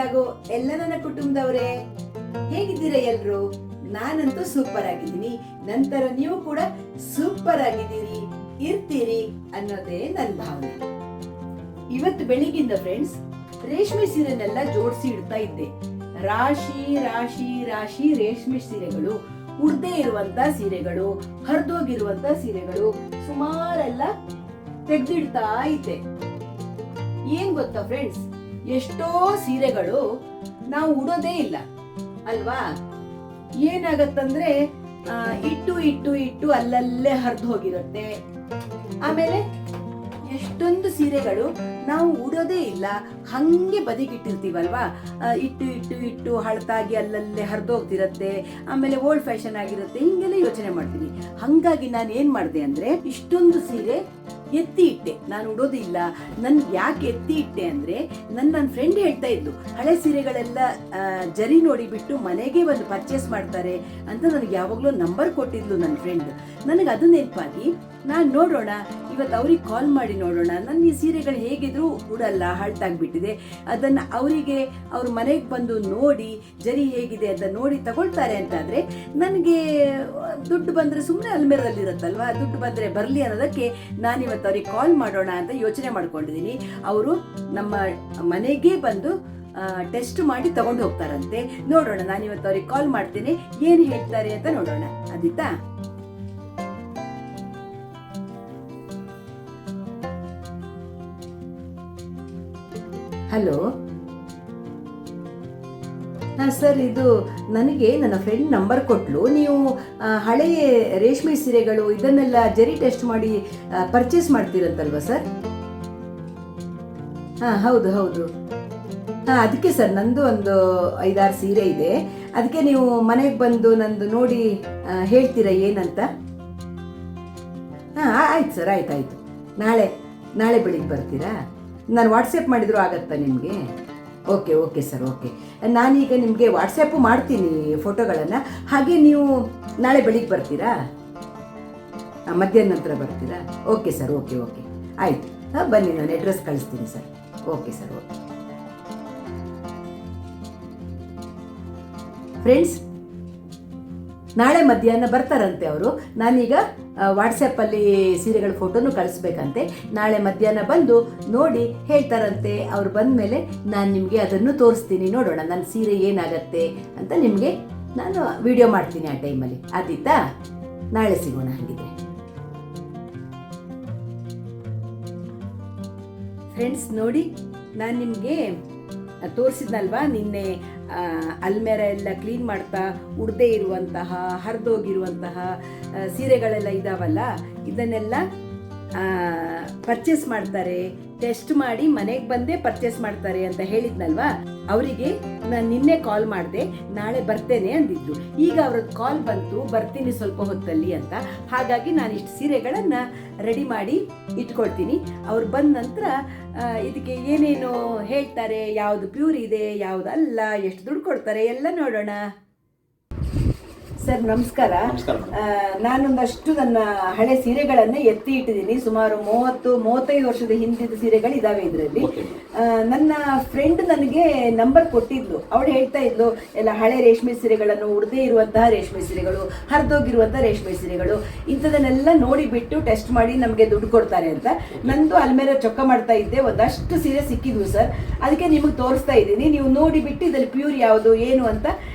ಆಗೋ ಎಲ್ಲ ನನ್ನ ಕುಟುಂಬದವರೇ, ಹೇಗಿದ್ದೀರಾ ಎಲ್ರು? ನಾನಂತೂ ಸೂಪರ್ ಆಗಿದ್ದೀನಿ. ನಂತರ ನೀವು ಕೂಡ ಸೂಪರ್ ಆಗಿದ್ದೀರಿ, ಇರ್ತೀರಿ ಅನ್ನೋದೇ ನನ್ನ ಭಾವನೆ. ಇವತ್ತು ಬೆಳಿಗ್ಗಿಂದ ಫ್ರೆಂಡ್ಸ್ ರೇಷ್ಮೆ ಸೀರೆನೆಲ್ಲ ಜೋಡಿಸಿ ಇಡ್ತಾ ಇದ್ದೆ. ರಾಶಿ ರಾಶಿ ರಾಶಿ ರೇಷ್ಮೆ ಸೀರೆಗಳು, ಉಡ್ದೇ ಇರುವಂತ ಸೀರೆಗಳು, ಹರಿದೋಗಿರುವಂತ ಸೀರೆಗಳು ಸುಮಾರೆಲ್ಲ ತೆಗ್ದಿಡ್ತಾ ಇದ್ದೆ. ಏನ್ ಗೊತ್ತಾ ಫ್ರೆಂಡ್ಸ್, ಎಷ್ಟೋ ಸೀರೆಗಳು ನಾವು ಉಡೋದೇ ಇಲ್ಲ ಅಲ್ವಾ? ಏನಾಗತ್ತಂದ್ರೆ ಇಟ್ಟು ಇಟ್ಟು ಇಟ್ಟು ಅಲ್ಲಲ್ಲೇ ಹರಿದು ಹೋಗಿರುತ್ತೆ. ಆಮೇಲೆ ಎಷ್ಟೊಂದು ಸೀರೆಗಳು ನಾವು ಉಡೋದೇ ಇಲ್ಲ, ಹಂಗೆ ಬದಿಗಿಟ್ಟಿರ್ತೀವಲ್ವಾ, ಇಟ್ಟು ಇಟ್ಟು ಇಟ್ಟು ಹಳತಾಗಿ ಅಲ್ಲಲ್ಲೇ ಹರಿದೋಗ್ತಿರತ್ತೆ. ಆಮೇಲೆ ಓಲ್ಡ್ ಫ್ಯಾಷನ್ ಆಗಿರುತ್ತೆ, ಹಿಂಗೆಲ್ಲ ಯೋಚನೆ ಮಾಡ್ತೀನಿ. ಹಂಗಾಗಿ ನಾನು ಏನ್ ಮಾಡಿದೆ ಅಂದ್ರೆ, ಇಷ್ಟೊಂದು ಸೀರೆ ಎತ್ತಿ ಇಟ್ಟೆ. ನಾನು ಉಡೋದಿಲ್ಲ. ನನ್ಗೆ ಯಾಕೆ ಎತ್ತಿ ಇಟ್ಟೆ ಅಂದ್ರೆ, ನನ್ನ ಫ್ರೆಂಡ್ ಹೇಳ್ತಾ ಇದ್ಲು, ಹಳೆ ಸೀರೆಗಳೆಲ್ಲ ಜರಿ ನೋಡಿ ಬಿಟ್ಟು ಮನೆಗೆ ಬಂದು ಪರ್ಚೇಸ್ ಮಾಡ್ತಾರೆ ಅಂತ ನನಗೆ ಯಾವಾಗ್ಲೂ ನಂಬರ್ ಕೊಟ್ಟಿದ್ಲು ನನ್ನ ಫ್ರೆಂಡ್. ನನಗೆ ಅದು ನೆನಪಾಗಿ ನಾನು ನೋಡೋಣ, ಇವತ್ತು ಅವ್ರಿಗೆ ಕಾಲ್ ಮಾಡಿ ನೋಡೋಣ, ನನ್ನ ಈ ಸೀರೆಗಳು ಹೇಗಿದ್ರು ಉಡಲ್ಲ, ಹಳತಾಗ್ಬಿಟ್ಟಿದೆ, ಅದನ್ನ ಅವರಿಗೆ ಅವ್ರ ಮನೆಗೆ ಬಂದು ನೋಡಿ ಜರಿ ಹೇಗಿದೆ ಅಂತ ನೋಡಿ ತಗೊಳ್ತಾರೆ ಅಂತಾದ್ರೆ ನನಗೆ ದುಡ್ಡು ಬಂದ್ರೆ ಸುಮ್ಮನೆ ಅಲ್ಮೇರದಲ್ಲಿ ಇರುತ್ತಲ್ವಾ, ದುಡ್ಡು ಬಂದ್ರೆ ಬರ್ಲಿ ಅನ್ನೋದಕ್ಕೆ ನಾನಿವತ್ತು ಅವ್ರಿಗೆ ಕಾಲ್ ಮಾಡೋಣ ಅಂತ ಯೋಚನೆ ಮಾಡ್ಕೊಂಡಿದ್ದೀನಿ. ಅವರು ನಮ್ಮ ಮನೆಗೆ ಬಂದು ಟೆಸ್ಟ್ ಮಾಡಿ ತಗೊಂಡು ಹೋಗ್ತಾರಂತೆ. ನೋಡೋಣ, ನಾನಿವತ್ತು ಅವ್ರಿಗೆ ಕಾಲ್ ಮಾಡ್ತೀನಿ, ಏನ್ ಹೇಳ್ತಾರೆ ಅಂತ ನೋಡೋಣ. ಆದಿತ್ತಾ? ಹಲೋ. ಸರ್, ಇದು ನನಗೆ ನನ್ನ ಫ್ರೆಂಡ್ ನಂಬರ್ ಕೊಟ್ಲು. ನೀವು ಹಳೆಯ ರೇಷ್ಮೆ ಸೀರೆಗಳು ಇದನ್ನೆಲ್ಲ ಜರಿ ಟೆಸ್ಟ್ ಮಾಡಿ ಪರ್ಚೇಸ್ ಮಾಡ್ತೀರಂತಲ್ವಾ ಸರ್? ಹೌದು ಹೌದು. ಅದಕ್ಕೆ ಸರ್, ನಂದು ಒಂದು 5-6 ಸೀರೆ ಇದೆ. ಅದಕ್ಕೆ ನೀವು ಮನೆಗೆ ಬಂದು ನಂದು ನೋಡಿ ಹೇಳ್ತೀರಾ ಏನಂತ? ಆಯ್ತು ಸರ್, ಆಯ್ತಾಯ್ತು. ನಾಳೆ ಬೆಳಿಗ್ಗೆ ಬರ್ತೀರಾ? ನಾನು ವಾಟ್ಸಪ್ ಮಾಡಿದ್ರು ಆಗತ್ತಾ ನಿಮಗೆ? Okay okay sir, okay. ನಾನೀಗ ನಿಮಗೆ ವಾಟ್ಸಪ್ಪು ಮಾಡ್ತೀನಿ ಫೋಟೋಗಳನ್ನು. ಹಾಗೆ ನೀವು ನಾಳೆ ಬೆಳಿಗ್ಗೆ ಬರ್ತೀರಾ? ಮಧ್ಯಾಹ್ನ ನಂತರ ಬರ್ತೀರಾ? ಓಕೆ ಸರ್, ಓಕೆ ಓಕೆ, ಆಯಿತು. ಬನ್ನಿ, ನಾನು ಅಡ್ರೆಸ್ ಕಳಿಸ್ತೀನಿ sir. Okay sir, okay. Friends, ನಾಳೆ ಮಧ್ಯಾಹ್ನ ಬರ್ತಾರಂತೆ ಅವರು. ನಾನೀಗ ವಾಟ್ಸಪ್ಪಲ್ಲಿ ಸೀರೆಗಳ ಫೋಟೋನು ಕಳಿಸ್ಬೇಕಂತೆ. ನಾಳೆ ಮಧ್ಯಾಹ್ನ ಬಂದು ನೋಡಿ ಹೇಳ್ತಾರಂತೆ. ಅವ್ರು ಬಂದ ಮೇಲೆ ನಾನು ನಿಮಗೆ ಅದನ್ನು ತೋರಿಸ್ತೀನಿ. ನೋಡೋಣ ನನ್ನ ಸೀರೆ ಏನಾಗತ್ತೆ ಅಂತ ನಿಮಗೆ ನಾನು ವಿಡಿಯೋ ಮಾಡ್ತೀನಿ ಆ ಟೈಮಲ್ಲಿ. ಆದೀತಾ? ನಾಳೆ ಸಿಗೋಣ ಹಾಗಿದ್ರೆ. ಫ್ರೆಂಡ್ಸ್ ನೋಡಿ, ನಾನು ನಿಮಗೆ ತೋರಿಸಿದ್ನಲ್ವಾ ನಿನ್ನೆ, ಅಲ್ಮೇರ ಎಲ್ಲ ಕ್ಲೀನ್ ಮಾಡ್ತಾ ಉಡದೇ ಇರುವಂತಹ ಹರಿದೋಗಿರುವಂತಹ ಸೀರೆಗಳೆಲ್ಲ ಇದಾವಲ್ಲ, ಇದನ್ನೆಲ್ಲ ಪರ್ಚೇಸ್ ಮಾಡ್ತಾರೆ, ಟೆಸ್ಟ್ ಮಾಡಿ ಮನೆಗೆ ಬಂದೇ ಪರ್ಚೇಸ್ ಮಾಡ್ತಾರೆ ಅಂತ ಹೇಳಿದ್ನಲ್ವಾ. ಅವರಿಗೆ ನಾನು ನಿನ್ನೆ ಕಾಲ್ ಮಾಡಿದೆ, ನಾಳೆ ಬರ್ತೇನೆ ಅಂದಿದ್ರು. ಈಗ ಅವ್ರದ್ದು ಕಾಲ್ ಬಂತು, ಬರ್ತೀನಿ ಸ್ವಲ್ಪ ಹೊತ್ತಲ್ಲಿ ಅಂತ. ಹಾಗಾಗಿ ನಾನು ಇಷ್ಟು ಸೀರೆಗಳನ್ನು ರೆಡಿ ಮಾಡಿ ಇಟ್ಕೊಳ್ತೀನಿ. ಅವ್ರು ಬಂದ ನಂತರ ಇದಕ್ಕೆ ಏನೇನು ಹೇಳ್ತಾರೆ, ಯಾವುದು ಪ್ಯೂರ್ ಇದೆ, ಯಾವುದು ಅಲ್ಲ, ಎಷ್ಟು ದುಡ್ಡು ಕೊಡ್ತಾರೆ ಎಲ್ಲ ನೋಡೋಣ. ಸರ್ ನಮಸ್ಕಾರ. ನಾನೊಂದಷ್ಟು ನನ್ನ ಹಳೆ ಸೀರೆಗಳನ್ನೇ ಎತ್ತಿ ಇಟ್ಟಿದ್ದೀನಿ. ಸುಮಾರು 30-35 ವರ್ಷದ ಹಿಂದಿನ ಸೀರೆಗಳು ಇದಾವೆ ಇದರಲ್ಲಿ. ನನ್ನ ಫ್ರೆಂಡ್ ನನಗೆ ನಂಬರ್ ಕೊಟ್ಟಿದ್ಲು. ಅವಳು ಹೇಳ್ತಾ ಇದ್ಲು, ಎಲ್ಲ ಹಳೆ ರೇಷ್ಮೆ ಸೀರೆಗಳನ್ನು, ಉಡದೇ ಇರುವಂತಹ ರೇಷ್ಮೆ ಸೀರೆಗಳು, ಹರಿದೋಗಿರುವಂತಹ ರೇಷ್ಮೆ ಸೀರೆಗಳು, ಇಂಥದನ್ನೆಲ್ಲ ನೋಡಿ ಬಿಟ್ಟು ಟೆಸ್ಟ್ ಮಾಡಿ ನಮಗೆ ದುಡ್ಡು ಕೊಡ್ತಾರೆ ಅಂತ. ನಂದು ಅಲ್ಮೇರ ಚೊಕ್ಕ ಮಾಡ್ತಾ ಇದ್ದೆ, ಒಂದಷ್ಟು ಸೀರೆ ಸಿಕ್ಕಿದ್ವು ಸರ್. ಅದಕ್ಕೆ ನಿಮಗೆ ತೋರಿಸ್ತಾ ಇದ್ದೀನಿ. ನೀವು ನೋಡಿ ಬಿಟ್ಟು ಇದ್ರಲ್ಲಿ ಪ್ಯೂರ್ ಯಾವುದು ಏನು ಅಂತ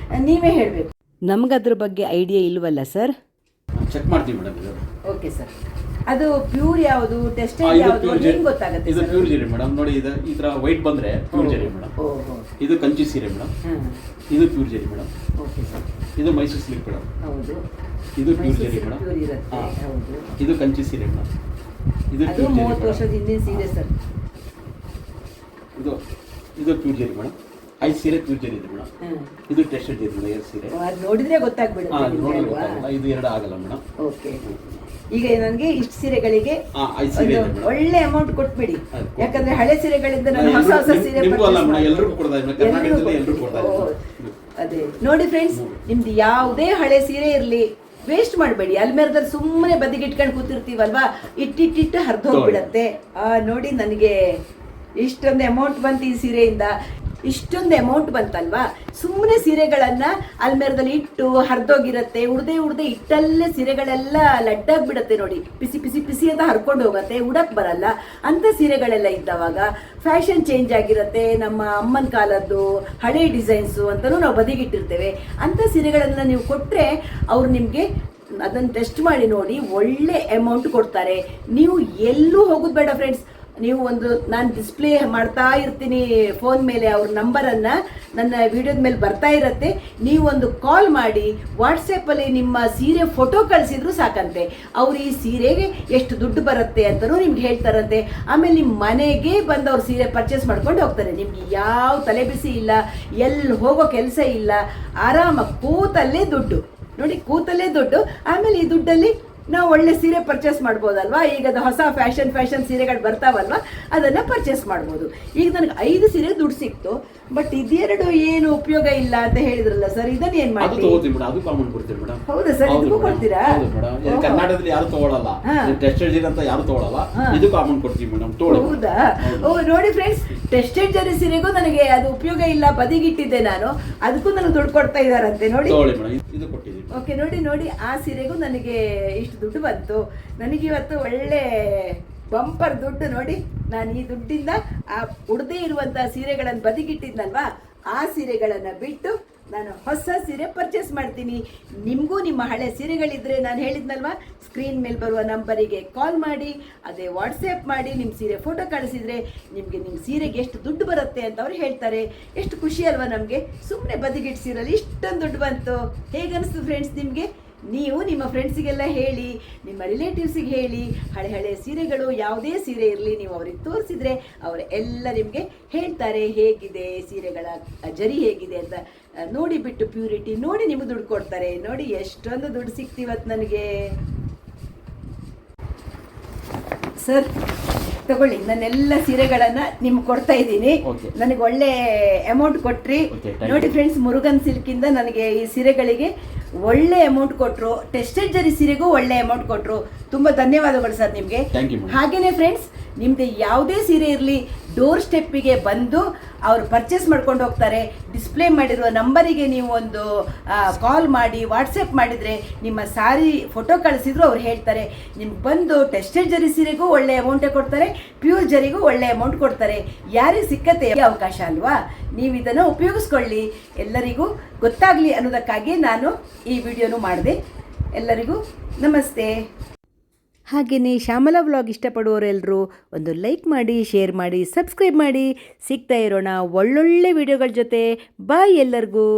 ನೀವೇ ಹೇಳಬೇಕು. ನಮಗದ್ರ ಬಗ್ಗೆ ಐಡಿಯಾ ಇಲ್ವಲ್ಲ ಸರ್? ಚೆಕ್ ಮಾಡ್ತೀವಿ ಮೇಡಮ್. ಇದು ಓಕೆ ಸರ್. ಅದು ಪ್ಯೂರ್ ಯಾವುದು, ಟೆಸ್ಟ್ ಯಾವುದು ಏನು ಗೊತ್ತಾಗುತ್ತೆ? ಇದು ಪ್ಯೂರ್ ಜರಿ ಮೇಡಮ್. ನೋಡಿ, ಇದು ಈ ತರ ವೈಟ್ ಬಂದ್ರೆ ಪ್ಯೂರ್ ಜರಿ ಮೇಡಮ್. ಇದು ಕಂಚಿ ಸೀರೆ ಮೇಡಮ್. ಇದು ಪ್ಯೂರ್ ಜರಿ ಮೇಡಮ್. Okay sir. ಇದು ಮೈಸೂರು ಸಿಲ್ಕ್ ಮೇಡಮ್. ಹೌದು. ಇದು ಪ್ಯೂರ್ ಜರಿ ಮೇಡಮ್. ಹೌದು. ಇದು ಕಂಚಿ ಸೀರೆ ಮೇಡಮ್. ಇದು 30 ವರ್ಷದ ಹಿಂದಿನ ಸೀರೆ ಸರ್. ಇದು ಪ್ಯೂರ್ ಜರಿ ಮೇಡಮ್. 5 ಸೀರೆ ಪ್ಯೂರ್ ಜರಿ ಇದೆ ಮೇಡಮ್. ಇದು ಟೆಸ್ಟೆಡ್ ಜರಿ ಮೇಡಮ್. 2 ಸೀರೆ ನೋಡಿದ್ರೆ ಗೊತ್ತಾಗ್ಬಿಡುತ್ತೆ. ಇದು 2 ಆಗಲ್ಲ ಮೇಡಮ್. ಓಕೆ. ಈಗ ನನಗೆ ಇಷ್ಟು ಸೀರೆಗಳಿಗೆ ಒಳ್ಳೆ ಅಮೌಂಟ್ ಕೊಟ್ಬಿಡಿ. ಯಾಕಂದ್ರೆ ಹಳೆ ಸೀರೆಗಳಿಂದ ನಾನು ಹೊಸ ಸೀರೆ ಅದೇ ನೋಡಿ ಫ್ರೆಂಡ್ಸ್, ನಿಮ್ದು ಯಾವುದೇ ಹಳೆ ಸೀರೆ ಇರ್ಲಿ ವೇಸ್ಟ್ ಮಾಡಬೇಡಿ. ಅಲ್ಮೇರದಲ್ಲಿ ಸುಮ್ಮನೆ ಬದಿಗಿಟ್ಕೊಂಡು ಕೂತಿರ್ತೀವಲ್ವಾ, ಇಟ್ಟಿಟ್ಟಿಟ್ಟು ಹರಿದು ಹೋಗ್ಬಿಡತ್ತೆ. ನೋಡಿ, ನನಗೆ ಇಷ್ಟೊಂದು ಅಮೌಂಟ್ ಬಂತು ಈ ಸೀರೆಯಿಂದ. ಇಷ್ಟೊಂದು ಅಮೌಂಟ್ ಬಂತಲ್ವಾ, ಸುಮ್ಮನೆ ಸೀರೆಗಳನ್ನು ಅಲ್ಮೇರದಲ್ಲಿ ಇಟ್ಟು ಹರಿದೋಗಿರುತ್ತೆ, ಉಡ್ದೆ ಇಟ್ಟಲ್ಲೇ ಸೀರೆಗಳೆಲ್ಲ ಲಡ್ಡಾಗ್ಬಿಡತ್ತೆ ನೋಡಿ, ಪಿಸಿ ಪಿಸಿ ಪಿಸಿ ಅಂತ ಹರ್ಕೊಂಡು ಹೋಗುತ್ತೆ, ಉಡಕ್ ಬರಲ್ಲ ಅಂತ ಸೀರೆಗಳೆಲ್ಲ ಇದ್ದವಾಗ ಫ್ಯಾಷನ್ ಚೇಂಜ್ ಆಗಿರುತ್ತೆ, ನಮ್ಮ ಅಮ್ಮನ ಕಾಲದ್ದು ಹಳೆ ಡಿಸೈನ್ಸು ಅಂತಲೂ ನಾವು ಬದಿಗಿಟ್ಟಿರ್ತೇವೆ. ಅಂಥ ಸೀರೆಗಳನ್ನು ನೀವು ಕೊಟ್ಟರೆ ಅವ್ರು ನಿಮಗೆ ಅದನ್ನು ಟೆಸ್ಟ್ ಮಾಡಿ ನೋಡಿ ಒಳ್ಳೆ ಅಮೌಂಟ್ ಕೊಡ್ತಾರೆ. ನೀವು ಎಲ್ಲೂ ಹೋಗೋದು ಬೇಡ ಫ್ರೆಂಡ್ಸ್. ನೀವು ನಾನು ಡಿಸ್ಪ್ಲೇ ಮಾಡ್ತಾ ಇರ್ತೀನಿ ಫೋನ್ ಮೇಲೆ, ಅವ್ರ ನಂಬರನ್ನು ನನ್ನ ವಿಡಿಯೋದ ಮೇಲೆ ಬರ್ತಾ ಇರುತ್ತೆ. ನೀವೊಂದು ಕಾಲ್ ಮಾಡಿ ವಾಟ್ಸಪ್ಪಲ್ಲಿ ನಿಮ್ಮ ಸೀರೆ ಫೋಟೋ ಕಳಿಸಿದ್ರು ಸಾಕಂತೆ, ಅವ್ರು ಈ ಸೀರೆಗೆ ಎಷ್ಟು ದುಡ್ಡು ಬರುತ್ತೆ ಅಂತಲೂ ನಿಮ್ಗೆ ಹೇಳ್ತಾರಂತೆ. ಆಮೇಲೆ ನಿಮ್ಮ ಮನೆಗೆ ಬಂದು ಅವ್ರು ಸೀರೆ ಪರ್ಚೇಸ್ ಮಾಡ್ಕೊಂಡು ಹೋಗ್ತಾರೆ. ನಿಮ್ಗೆ ಯಾವ ತಲೆ ಬಿಸಿ ಇಲ್ಲ, ಎಲ್ಲಿ ಹೋಗೋ ಕೆಲಸ ಇಲ್ಲ, ಆರಾಮಾಗಿ ಕೂತಲ್ಲೇ ದುಡ್ಡು ನೋಡಿ, ಕೂತಲ್ಲೇ ದುಡ್ಡು. ಆಮೇಲೆ ಈ ದುಡ್ಡಲ್ಲಿ ನಾವು ಒಳ್ಳೆ ಸೀರೆ ಪರ್ಚೇಸ್ ಮಾಡ್ಬೋದಲ್ವಾ. ಈಗ ಅದು ಹೊಸ ಫ್ಯಾಷನ್ ಸೀರೆಗಳು ಬರ್ತಾವಲ್ವ, ಅದನ್ನು ಪರ್ಚೇಸ್ ಮಾಡ್ಬೋದು. ಈಗ ನನಗೆ 5 ಸೀರೆ ದುಡ್ಡು ಸಿಕ್ತು, ಬಟ್ ಇದೆರಡು ಏನು ಉಪಯೋಗ ಇಲ್ಲ ಅಂತ ಹೇಳಿದ್ರಲ್ಲ ಸರ್, ಇದನ್ನ ಏನ್ ಮಾಡಿ? ಅದು ಕಾಮನ್ ಕೊಡ್ತೀವಿ ಮೇಡಮ್. ಹೌದಾ ಸರ್, ಇದಕ್ಕೂ ಕೊಡ್ತೀರಾ? ಕರ್ನಾಟಕದಲ್ಲಿ ಯಾರು ತಗೊಳ್ಳಲ್ಲ, ಟೆಸ್ಟೆಡ್ ಜರಿ ಅಂತ ಯಾರು ತಗೊಳ್ಳಲ್ಲ, ಇದು ಕಾಮನ್ ಕೊಡ್ತೀವಿ ಮೇಡಮ್. ಹೌದಾ? ಓ ನೋಡಿ ಫ್ರೆಂಡ್ಸ್, ಟೆಸ್ಟೆಡ್ ಜರಿ ಸೀರೆಗೂ ನನಗೆ ಅದು ಉಪಯೋಗ ಇಲ್ಲ, ಬದಿಗಿಟ್ಟಿದ್ದೆ ನಾನು, ಅದಕ್ಕೂ ನನಗೆ ದುಡ್ಡು ಕೊಡ್ತಾ ಇದಾರಂತೆ ನೋಡಿ. ಇದು ಕೊಟ್ಟಿದ್ದೀವಿ. ಓಕೆ, ನೋಡಿ ಆ ಸೀರೆಗೂ ನನಗೆ ಇಷ್ಟು ದುಡ್ಡು ಬಂತು. ನನಗಿವತ್ತು ಒಳ್ಳೆ ಬಂಪರ್ ದುಡ್ಡು ನೋಡಿ. ನಾನು ಈ ದುಡ್ಡಿಂದ ಆ ಉಡದೇ ಇರುವಂತಹ ಸೀರೆಗಳನ್ನು ಬದಿಗಿಟ್ಟಿದ್ನಲ್ವಾ, ಆ ಸೀರೆಗಳನ್ನು ಬಿಟ್ಟು ನಾನು ಹೊಸ ಸೀರೆ ಪರ್ಚೇಸ್ ಮಾಡ್ತೀನಿ. ನಿಮಗೂ ನಿಮ್ಮ ಹಳೆ ಸೀರೆಗಳಿದ್ರೆ ನಾನು ಹೇಳಿದ್ನಲ್ವಾ, ಸ್ಕ್ರೀನ್ ಮೇಲೆ ಬರುವ ನಂಬರಿಗೆ ಕಾಲ್ ಮಾಡಿ, ಅದೇ ವಾಟ್ಸಪ್ ಮಾಡಿ ನಿಮ್ಮ ಸೀರೆ ಫೋಟೋ ಕಳಿಸಿದರೆ ನಿಮಗೆ ನಿಮ್ಮ ಸೀರೆಗೆ ಎಷ್ಟು ದುಡ್ಡು ಬರುತ್ತೆ ಅಂತ ಅವ್ರು ಹೇಳ್ತಾರೆ. ಎಷ್ಟು ಖುಷಿ ಅಲ್ವಾ ನಮಗೆ, ಸುಮ್ಮನೆ ಬದಿಗಿಟ್ಟು ಸೀರೆಯಲ್ಲಿ ಇಷ್ಟೊಂದು ದುಡ್ಡು ಬಂತು. ಹೇಗನ್ನಿಸ್ತು ಫ್ರೆಂಡ್ಸ್ ನಿಮಗೆ? ನೀವು ನಿಮ್ಮ ಫ್ರೆಂಡ್ಸಿಗೆಲ್ಲ ಹೇಳಿ, ನಿಮ್ಮ ರಿಲೇಟಿವ್ಸಿಗೆ ಹೇಳಿ. ಹಳೆ ಸೀರೆಗಳು ಯಾವುದೇ ಸೀರೆ ಇರಲಿ, ನೀವು ಅವ್ರಿಗೆ ತೋರಿಸಿದ್ರೆ ಅವರು ಎಲ್ಲ ನಿಮಗೆ ಹೇಳ್ತಾರೆ ಹೇಗಿದೆ ಸೀರೆಗಳ ಜರಿ ಹೇಗಿದೆ ಅಂತ. ನೋಡಿಬಿಟ್ಟು ಪ್ಯೂರಿಟಿ ನೋಡಿ ನಿಮಗೆ ದುಡ್ಡು ಕೊಡ್ತಾರೆ. ನೋಡಿ ಎಷ್ಟೊಂದು ದುಡ್ಡು ಸಿಕ್ತಿವತ್ತು ನನಗೆ. ಸರ್ ತಗೊಳ್ಳಿ, ನನ್ನೆಲ್ಲ ಸೀರೆಗಳನ್ನು ನಿಮ್ಗೆ ಕೊಡ್ತಾ ಇದ್ದೀನಿ. ನನಗೆ ಒಳ್ಳೆ ಅಮೌಂಟ್ ಕೊಟ್ರಿ ನೋಡಿ ಫ್ರೆಂಡ್ಸ್. ಮುರುಗನ್ ಸಿಲ್ಕಿಂದ ನನಗೆ ಈ ಸೀರೆಗಳಿಗೆ ಒಳ್ಳೆ ಅಮೌಂಟ್ ಕೊಟ್ಟರು, ಟೆಸ್ಟೆಡ್ ಜರಿ ಸೀರೆಗೂ ಒಳ್ಳೆ ಅಮೌಂಟ್ ಕೊಟ್ಟರು. ತುಂಬ ಧನ್ಯವಾದಗಳು ಸರ್ ನಿಮಗೆ. ಹಾಗೆಯೇ ಫ್ರೆಂಡ್ಸ್, ನಿಮ್ಮದು ಯಾವುದೇ ಸೀರೆ ಇರಲಿ, ಡೋರ್ ಸ್ಟೆಪ್ಪಿಗೆ ಬಂದು ಅವರು ಪರ್ಚೇಸ್ ಮಾಡ್ಕೊಂಡು ಹೋಗ್ತಾರೆ. ಡಿಸ್ಪ್ಲೇ ಮಾಡಿರುವ ನಂಬರಿಗೆ ನೀವು ಒಂದು ಕಾಲ್ ಮಾಡಿ ವಾಟ್ಸಪ್ ಮಾಡಿದರೆ ನಿಮ್ಮ ಸಾರಿ ಫೋಟೋ ಕಳಿಸಿದ್ರು ಅವ್ರು ಹೇಳ್ತಾರೆ. ನಿಮ್ಗೆ ಬಂದು ಟೆಸ್ಟೆಡ್ ಜರಿ ಸೀರೆಗೂ ಒಳ್ಳೆ ಅಮೌಂಟೇ ಕೊಡ್ತಾರೆ, ಪ್ಯೂರ್ ಜರಿಗೂ ಒಳ್ಳೆ ಅಮೌಂಟ್ ಕೊಡ್ತಾರೆ. ಯಾರಿಗೆ ಸಿಕ್ಕತ್ತೆ ಅವಕಾಶ ಅಲ್ವಾ, ನೀವು ಇದನ್ನು ಉಪಯೋಗಿಸ್ಕೊಳ್ಳಿ, ಎಲ್ಲರಿಗೂ ಗೊತ್ತಾಗಲಿ ಅನ್ನೋದಕ್ಕಾಗಿ ನಾನು ಈ ವಿಡಿಯೋನು ಮಾಡಿದೆ. ಎಲ್ಲರಿಗೂ ನಮಸ್ತೆ. ಹಾಗೆಯೇ ಶ್ಯಾಮಲಾ ವ್ಲಾಗ್ ಇಷ್ಟಪಡುವವರೆಲ್ಲರೂ ಒಂದು ಲೈಕ್ ಮಾಡಿ, ಶೇರ್ ಮಾಡಿ, ಸಬ್ಸ್ಕ್ರೈಬ್ ಮಾಡಿ. ಸಿಗ್ತಾ ಇರೋಣ ಒಳ್ಳೊಳ್ಳೆ ವಿಡಿಯೋಗಳ ಜೊತೆ. ಬಾಯ್ ಎಲ್ಲರಿಗೂ.